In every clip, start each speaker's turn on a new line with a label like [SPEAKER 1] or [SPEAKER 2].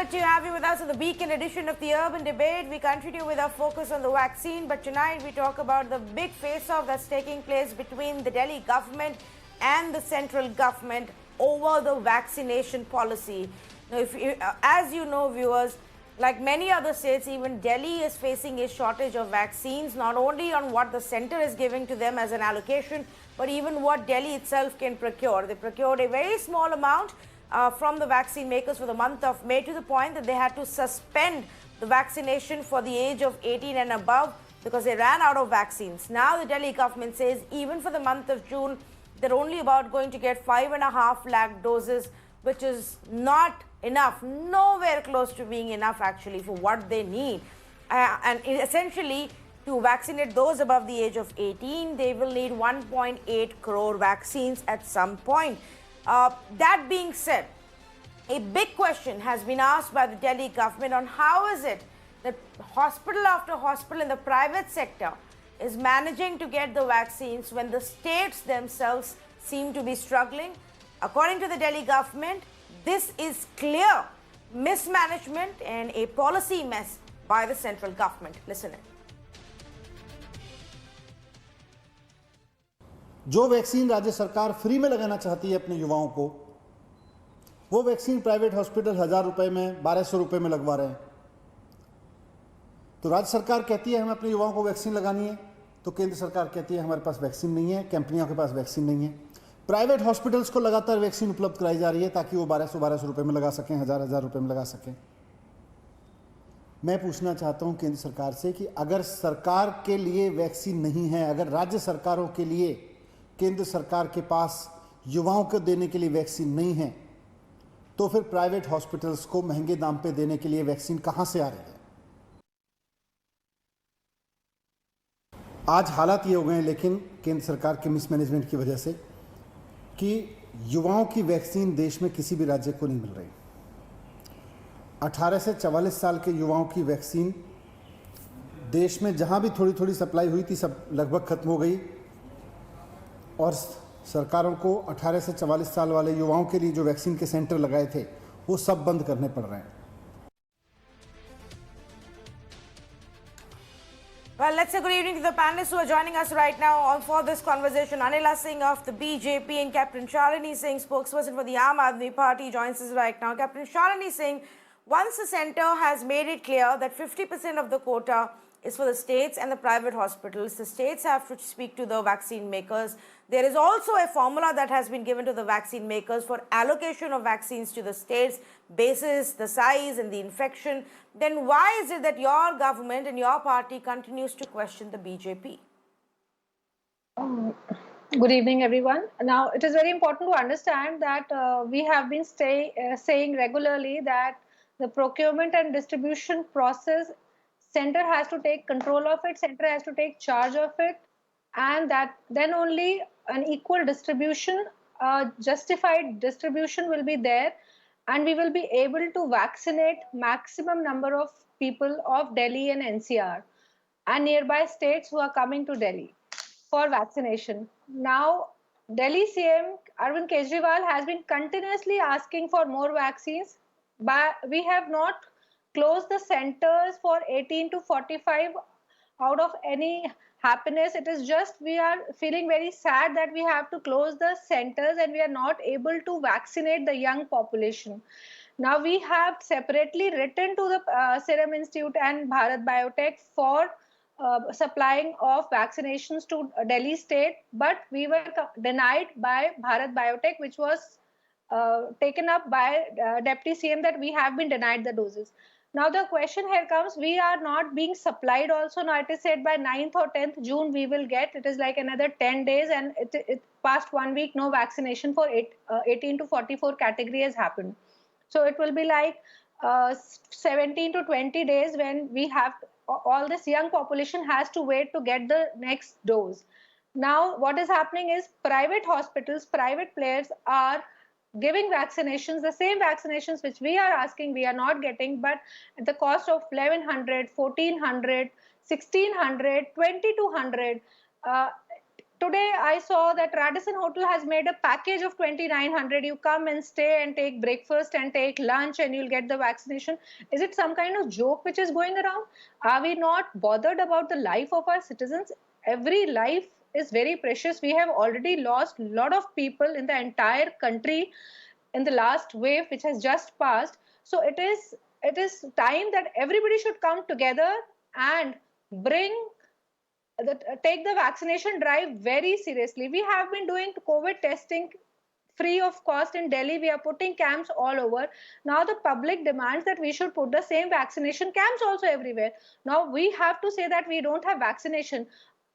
[SPEAKER 1] good to have you with us on the weekend edition of the Urban Debate. We continue with our focus on the vaccine, but tonight we talk about the big face-off that's taking place between the Delhi government and the central government over the vaccination policy. Now, as you know, viewers, like many other states, even Delhi is facing a shortage of vaccines, not only on what the center is giving to them as an allocation, but even what Delhi itself can procure. They procured a very small amount from the vaccine makers for the month of May, to the point that they had to suspend the vaccination for the age of 18 and above because they ran out of vaccines. Now the Delhi government says even for the month of June, they're only about going to get 5.5 lakh doses, which is not enough, nowhere close to being enough actually for what they need. And essentially, to vaccinate those above the age of 18, they will need 1.8 crore vaccines at some point. That being said, a big question has been asked by the Delhi government on how is it that hospital after hospital in the private sector is managing to get the vaccines when the states themselves seem to be struggling. According to the Delhi government, this is clear mismanagement and a policy mess by the central government. Listen in.
[SPEAKER 2] जो vaccine राज्य सरकार free में लगाना चाहती है अपने युवाओं को, वो वैक्सीन प्राइवेट हॉस्पिटल 1000 रुपए में 1200 रुपए में लगवा रहे हैं। तो राज्य सरकार कहती है हमें अपने युवाओं को वैक्सीन लगानी है, तो केंद्र सरकार कहती है हमारे पास वैक्सीन नहीं है, कंपनियों के पास वैक्सीन नहीं है। प्राइवेट हॉस्पिटल्स को लगातार वैक्सीन उपलब्ध कराई जा रही है ताकि वो 1200 रुपए में लगा सकें, 1000 रुपए में लगा सकें। मैं पूछना चाहता हूं केंद्र सरकार से कि अगर सरकार के लिए वैक्सीन नहीं है, अगर राज्य सरकारों के लिए केंद्र सरकार के पास युवाओं को देने के लिए वैक्सीन नहीं है, तो फिर प्राइवेट हॉस्पिटल्स को महंगे दाम पे देने के लिए वैक्सीन कहां से आ रही है? आज हालात ये हो गए हैं, लेकिन केंद्र सरकार के मिसमैनेजमेंट की वजह से, कि युवाओं की वैक्सीन देश में किसी भी राज्य को नहीं मिल रही। 18 से 44 साल के युवाओं की वैक्सीन देश में जहां भी थोड़ी थोड़ी सप्लाई हुई थी, सब लगभग खत्म हो गई, और सरकारों को 18 से 44 साल वाले युवाओं के लिए जो वैक्सीन के सेंटर लगाए थे, वो सब बंद करने पड़ रहे हैं।
[SPEAKER 1] Well, let's say good evening to the panelists who are joining us right now for this conversation. Anila Singh of the BJP and Captain Shalini Singh, spokesperson for the Aam Aadmi Party, joins us right now. Captain Shalini Singh, once the centre has made it clear that 50% of the quota is for the states and the private hospitals, the states have to speak to the vaccine makers. There is also a formula that has been given to the vaccine makers for allocation of vaccines to the states, basis the size and the infection. Then why is it that your government and your party continues to question the BJP?
[SPEAKER 3] Good evening, everyone. Now, it is very important to understand that we have been saying regularly that the procurement and distribution process, center has to take control of it, center has to take charge of it, and that then only an equal distribution, justified distribution will be there, and we will be able to vaccinate maximum number of people of Delhi and NCR and nearby states who are coming to Delhi for vaccination. Now, Delhi CM Arvind Kejriwal has been continuously asking for more vaccines, but we have not closed the centers for 18 to 45 out of any happiness. It is just we are feeling very sad that we have to close the centers and we are not able to vaccinate the young population. Now we have separately written to the Serum Institute and Bharat Biotech for supplying of vaccinations to Delhi state, but we were denied by Bharat Biotech, which was taken up by Deputy CM that we have been denied the doses. Now the question here comes, we are not being supplied also. Now it is said by 9th or 10th June we will get. It is like another 10 days and it past 1 week no vaccination for 18 to 44 category has happened. So it will be like 17 to 20 days when we have, all this young population has to wait to get the next dose. Now what is happening is private hospitals, private players are giving vaccinations, the same vaccinations which we are asking, we are not getting, but at the cost of 1100, 1400, 1600, 2200. today I saw that Radisson Hotel has made a package of 2,900. You come and stay and take breakfast and take lunch and you'll get the vaccination. Is it some kind of joke which is going around? Are we not bothered about the life of our citizens? Every life is very precious. We have already lost a lot of people in the entire country in the last wave which has just passed. So it is time that everybody should come together and take the vaccination drive very seriously. We have been doing COVID testing free of cost in Delhi. We are putting camps all over. Now the public demands that we should put the same vaccination camps also everywhere. Now we have to say that we don't have vaccination.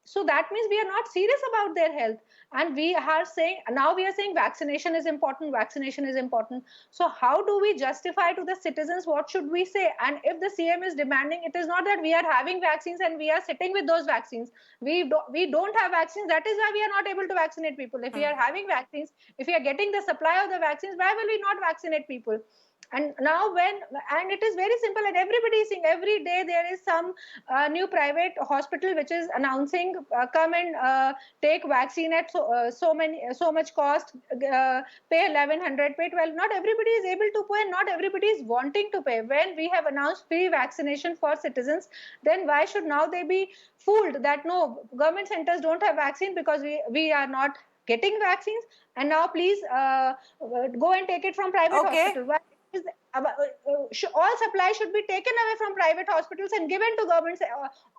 [SPEAKER 3] So that means we are not serious about their health. And we are saying, now we are saying vaccination is important, vaccination is important. So how do we justify to the citizens, what should we say? And if the CM is demanding, it is not that we are having vaccines and we are sitting with those vaccines. We don't have vaccines. That is why we are not able to vaccinate people. If we are having vaccines, if we are getting the supply of the vaccines, why will we not vaccinate people? And now and it is very simple, and everybody is seeing every day there is some new private hospital which is announcing come and take vaccine at so much cost, pay 1,100, pay 12. Not everybody is able to pay, not everybody is wanting to pay. When we have announced free vaccination for citizens, then why should now they be fooled that no, government centers don't have vaccine because we are not getting vaccines, and now please go and take it from private hospital. Why? All supply should be taken away from private hospitals and given to governments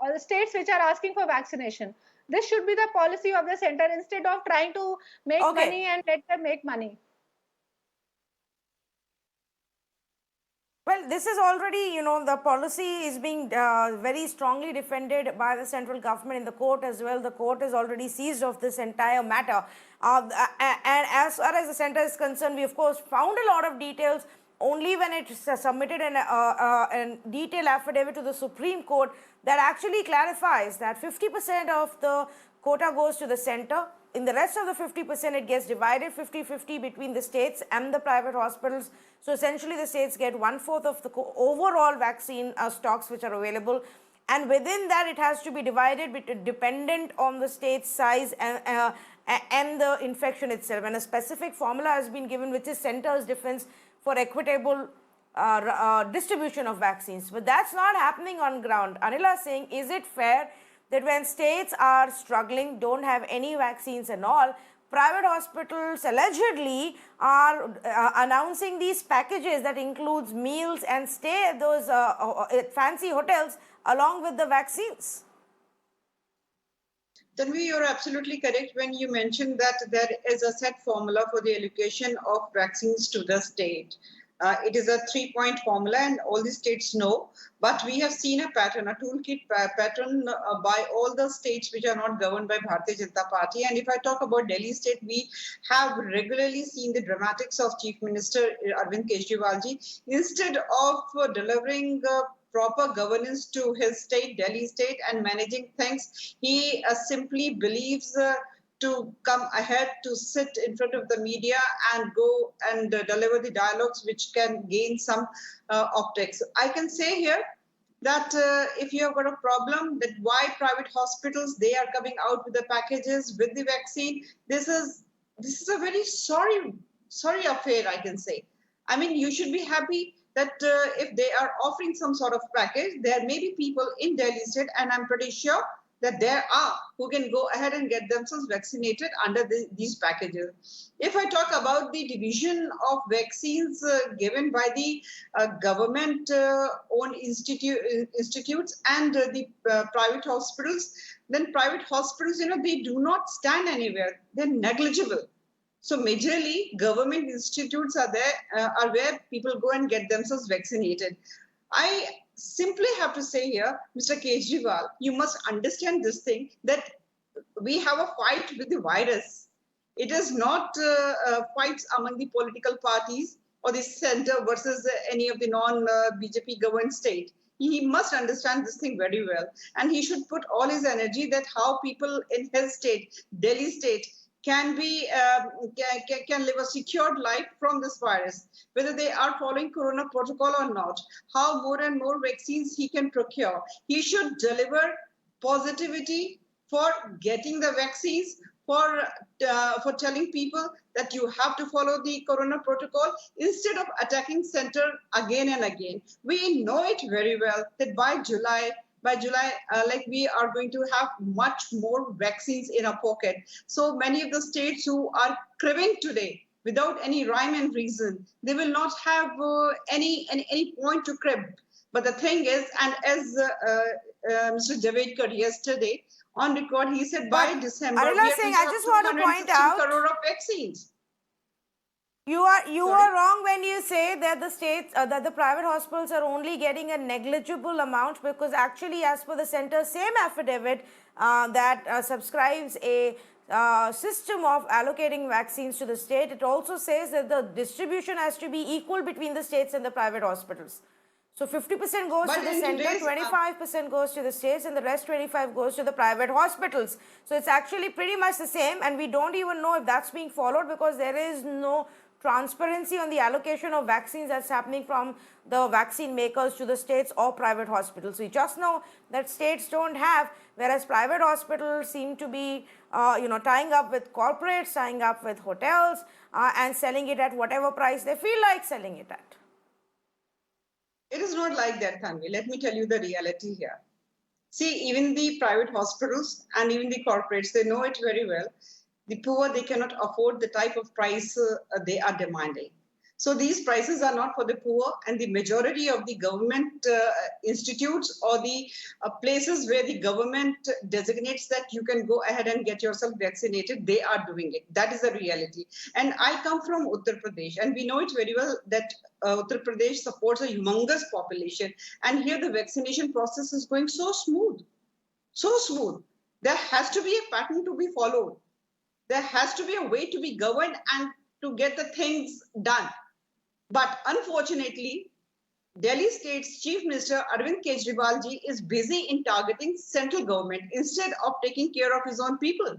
[SPEAKER 3] or the states which are asking for vaccination. This should be the policy of the center instead of trying to make money and let them make money.
[SPEAKER 1] Well, this is already, the policy is being very strongly defended by the central government in the court as well. The court has already seized of this entire matter. And as far as the center is concerned, we of course found a lot of details only when it submitted a detailed affidavit to the Supreme Court that actually clarifies that 50% of the quota goes to the center. In the rest of the 50%, it gets divided 50-50 between the states and the private hospitals. So essentially, the states get 1/4 of the overall vaccine stocks which are available. And within that, it has to be divided dependent on the state size and the infection itself. And a specific formula has been given, which is center's difference for equitable distribution of vaccines. But that's not happening on ground. Anila is saying, is it fair that when states are struggling, don't have any vaccines and all, private hospitals allegedly are announcing these packages that includes meals and stay at those fancy hotels along with the vaccines?
[SPEAKER 4] Tanvi, you're absolutely correct when you mentioned that there is a set formula for the allocation of vaccines to the state. It is a 3-point formula and all the states know, but we have seen a pattern, a toolkit pattern by all the states which are not governed by Bharatiya Janata Party. And if I talk about Delhi state, we have regularly seen the dramatics of Chief Minister Arvind Kejriwal ji. Instead of delivering proper governance to his state, Delhi state, and managing things, he simply believes to come ahead to sit in front of the media and go and deliver the dialogues which can gain some optics. I can say here that if you have got a problem, that why private hospitals, they are coming out with the packages with the vaccine, this is a very sorry affair, I can say. I mean, you should be happy that if they are offering some sort of package, there may be people in Delhi state, and I'm pretty sure that there are who can go ahead and get themselves vaccinated under these packages. If I talk about the division of vaccines given by the government-owned institutes and the private hospitals, then private hospitals, they do not stand anywhere. They're negligible. So majorly, government institutes are there, are where people go and get themselves vaccinated. I simply have to say here, Mr. Kejriwal, you must understand this thing, that we have a fight with the virus. It is not fights among the political parties or the center versus any of the non-BJP governed state. He must understand this thing very well. And he should put all his energy that how people in his state, Delhi state, can live a secured life from this virus, whether they are following corona protocol or not, how more and more vaccines he can procure. He should deliver positivity for getting the vaccines, for telling people that you have to follow the corona protocol instead of attacking center again and again. We know it very well that by July, like we are going to have much more vaccines in our pocket. So many of the states who are cribbing today without any rhyme and reason, they will not have any point to crib. But the thing is, and as Mr. Javadekar yesterday on record, he said by December
[SPEAKER 1] Anila
[SPEAKER 4] we are
[SPEAKER 1] Singh,
[SPEAKER 4] going to
[SPEAKER 1] I
[SPEAKER 4] have
[SPEAKER 1] just want to point
[SPEAKER 4] 216
[SPEAKER 1] out,
[SPEAKER 4] crore of vaccines.
[SPEAKER 1] you are wrong when you say that the states that the private hospitals are only getting a negligible amount, because actually, as per the centre's same affidavit that subscribes a system of allocating vaccines to the state, it also says that the distribution has to be equal between the states and the private hospitals. So 50% goes to the center, 25% goes to the states, and the rest 25% goes to the private hospitals. So it's actually pretty much the same, and we don't even know if that's being followed, because there is no transparency on the allocation of vaccines that's happening from the vaccine makers to the states or private hospitals. We just know that states don't have, whereas private hospitals seem to be tying up with corporates, tying up with hotels, and selling it at whatever price they feel like selling it at.
[SPEAKER 4] It is not like that, Tanvi. Let me tell you the reality here. See, even the private hospitals and even the corporates, they know it very well. The poor, they cannot afford the type of price they are demanding. So these prices are not for the poor, and the majority of the government institutes or the places where the government designates that you can go ahead and get yourself vaccinated, they are doing it. That is the reality. And I come from Uttar Pradesh, and we know it very well that Uttar Pradesh supports a humongous population, and here the vaccination process is going so smooth, so smooth. There has to be a pattern to be followed. There has to be a way to be governed and to get the things done. But unfortunately, Delhi State's Chief Minister Arvind Kejriwal ji is busy in targeting central government instead of taking care of his own people.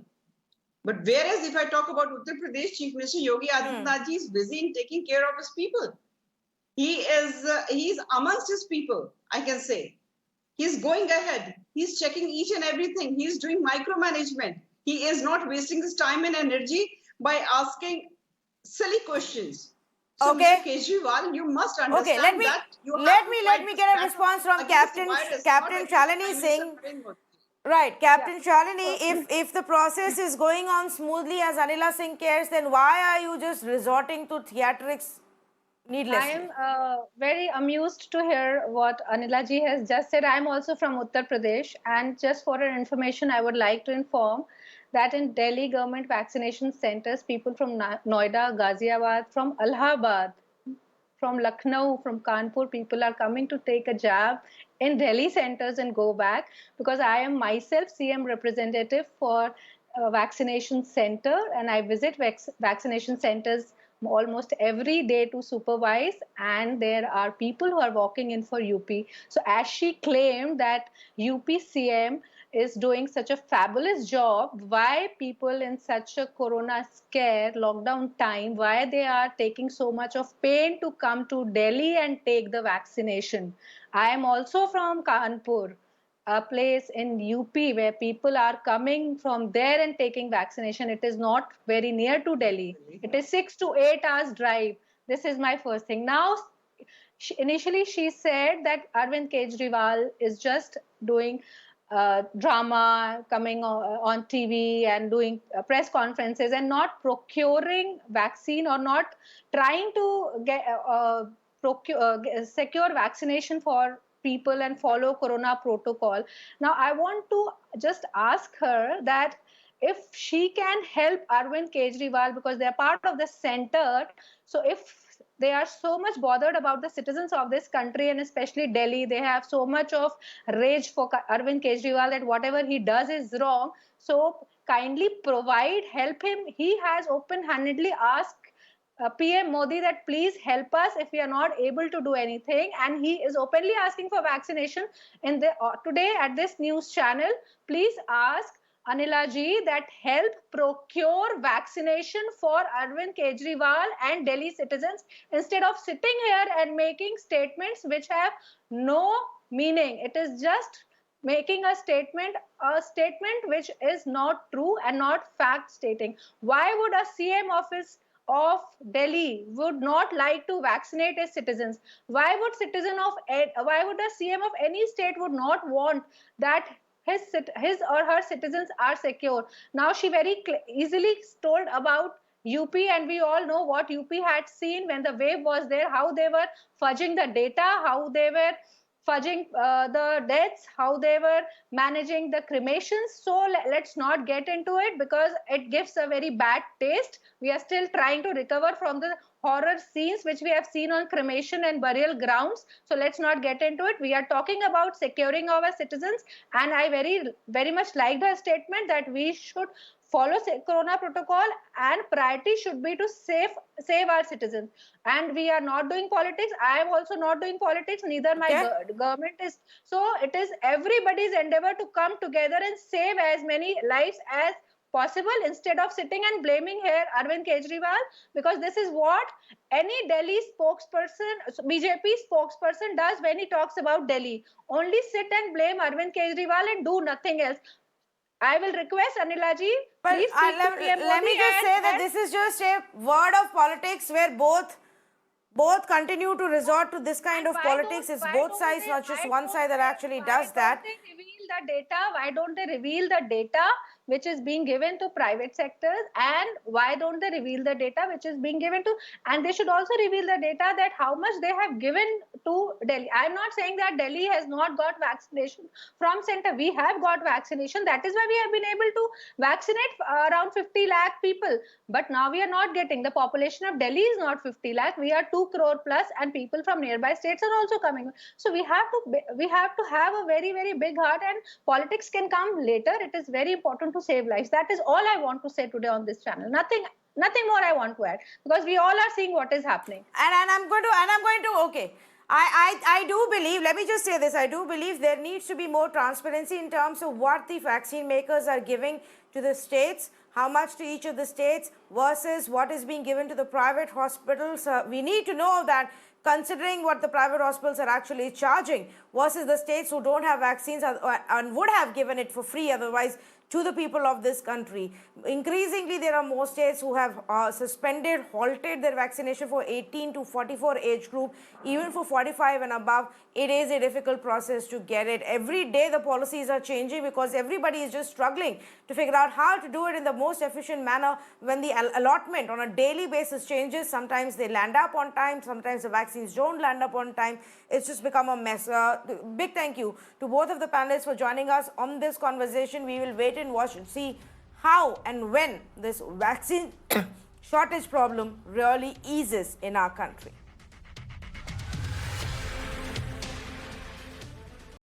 [SPEAKER 4] But whereas if I talk about Uttar Pradesh, Chief Minister Yogi Adityanath ji is busy in taking care of his people. He is amongst his people, I can say. He's going ahead. He's checking each and everything. He's doing micromanagement. He is not wasting his time and energy by asking silly questions. So,
[SPEAKER 1] okay.
[SPEAKER 4] Mr. Kejriwal, you must understand that you
[SPEAKER 1] let me get a response from Captain Shalini Singh. Right, Captain Shalini, if the process is going on smoothly as Anila Singh cares, then why are you just resorting to theatrics needlessly?
[SPEAKER 3] I am very amused to hear what Anila ji has just said. I am also from Uttar Pradesh, and just for your information, I would like to inform that in Delhi government vaccination centers, people from Noida, Ghaziabad, from Allahabad, from Lucknow, from Kanpur, people are coming to take a jab in Delhi centers and go back, because I am myself CM representative for a vaccination center, and I visit vaccination centers almost every day to supervise, and there are people who are walking in for UP. So as she claimed that UP CM is doing such a fabulous job, why people in such a corona scare lockdown time, why they are taking so much of pain to come to Delhi and take the vaccination. I am also from Kanpur, a place in UP where people are coming from there and taking vaccination. It is not very near to Delhi. It is 6 to 8 hours drive. This is my first thing. Now, initially she said that Arvind Kejriwal is just doing drama, coming on TV and doing press conferences and not procuring vaccine or not trying to get secure vaccination for people and follow corona protocol. Now I want to just ask her that if she can help Arvind Kejriwal, because they are part of the center, so if they are so much bothered about the citizens of this country and especially Delhi, they have so much of rage for Arvind Kejriwal that whatever he does is wrong, so kindly provide, help him. He has open-handedly asked PM Modi that please help us if we are not able to do anything, and he is openly asking for vaccination in the today at this news channel. Please ask Anila ji that help procure vaccination for Arvind Kejriwal and Delhi citizens instead of sitting here and making statements which have no meaning. It is just making a statement which is not true and not fact stating. Why would a CM office of Delhi would not like to vaccinate its citizens? Why would a CM of any state would not want that his or her citizens are secure? Now she very easily told about UP, and we all know what UP had seen when the wave was there, how they were fudging the data, how they were fudging the deaths, how they were managing the cremations. So let's not get into it because it gives a very bad taste. We are still trying to recover from the horror scenes which we have seen on cremation and burial grounds. So let's not get into it. We are talking about securing our citizens, and I very much liked her statement that we should follow corona protocol and priority should be to save our citizens. And we are not doing politics. I am also not doing politics, neither my government is. So it is everybody's endeavor to come together and save as many lives as possible instead of sitting and blaming here Arvind Kejriwal, because this is what any Delhi spokesperson, BJP spokesperson does when he talks about Delhi. Only sit and blame Arvind Kejriwal and do nothing else. I will request Anila ji, please speak to PM Modi.
[SPEAKER 1] Let me just say that this is just a word of politics where both continue to resort to this kind of politics. It's both sides, not just one side that actually does that.
[SPEAKER 3] Why don't they reveal the data which is being given to private sectors, and why don't they reveal the data which is being given to, and they should also reveal the data that how much they have given to Delhi. I'm not saying that Delhi has not got vaccination from center. We have got vaccination. That is why we have been able to vaccinate around 50 lakh people. But now we are not getting. The population of Delhi is not 50 lakh. We are 2 crore plus, and people from nearby states are also coming. So we have to have a very, very big heart, and politics can come later. It is very important to save lives. That is all I want to say today on this channel. Nothing more I want to add, because we all are seeing what is happening.
[SPEAKER 1] And I'm going to okay. I do believe, let me just say this, I do believe there needs to be more transparency in terms of what the vaccine makers are giving to the states, how much to each of the states versus what is being given to the private hospitals. We need to know that, considering what the private hospitals are actually charging versus the states who don't have vaccines and would have given it for free otherwise to the people of this country. Increasingly, there are more states who have suspended, halted their vaccination for 18 to 44 age group. Even for 45 and above, it is a difficult process to get it. Every day the policies are changing because everybody is just struggling to figure out how to do it in the most efficient manner. When the allotment on a daily basis changes, sometimes they land up on time, sometimes the vaccines don't land up on time. It's just become a mess. Big thank you to both of the panelists for joining us on this conversation. We will wait and watch and see how and when this vaccine shortage problem really eases in our country.